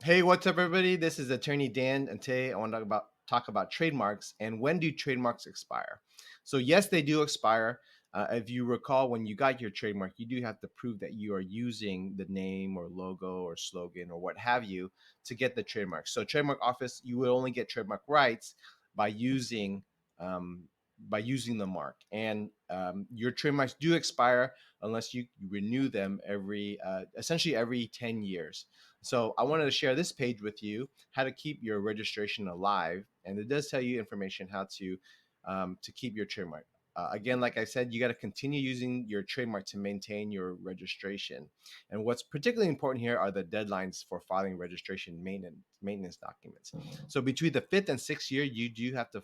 Hey, what's up, everybody? This is Attorney Dan, and today I want to talk about trademarks and when do trademarks expire. So, yes, they do expire. If you recall, when you got your trademark, you do have to prove that you are using the name or logo or slogan or what have you to get the trademark. So, trademark office, you will only get trademark rights by um, using the mark, and your trademarks do expire unless you renew them essentially every 10 years. So I wanted to share this page with you, how to keep your registration alive, and it does tell you information how to keep your trademark. Again, like I said, you got to continue using your trademark to maintain your registration. And what's particularly important here are the deadlines for filing registration maintenance documents. So between the fifth and sixth year, you do have to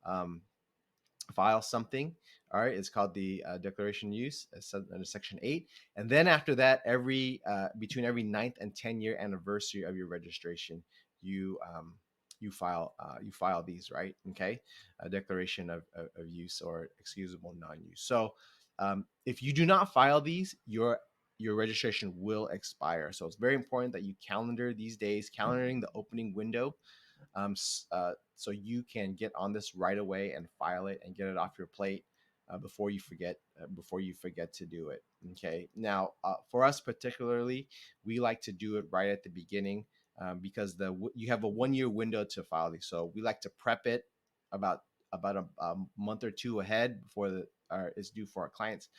um, file something. All right, it's called the declaration use under section 8. And then after that, every between every ninth and 10-year anniversary of your registration, you file these, right? Okay, a declaration of use or excusable non-use. So if you do not file these, your registration will expire. So it's very important that you calendar these days, calendaring the opening window, so you can get on this right away and file it and get it off your plate before you forget to do it. Okay. Now, for us particularly, we like to do it right at the beginning, because you have a 1 year window to file these. So we like to prep it about a month or two ahead before it's due for our clients,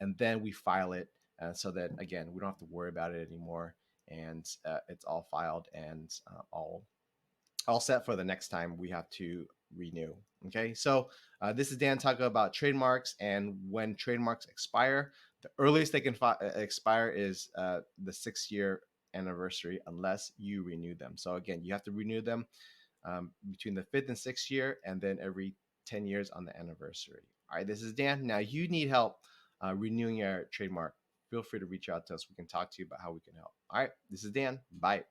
and then we file it, so that again we don't have to worry about it anymore, and it's all filed and all set for the next time we have to renew. Okay, so this is Dan talking about trademarks and when trademarks expire. The earliest they can expire is the 6 year anniversary unless you renew them. So again, you have to renew them between the fifth and sixth year, and then every 10 years on the anniversary. All right, this is Dan. Now, you need help renewing your trademark. Feel free to reach out to us. We can talk to you about how we can help. All right, this is Dan. Bye.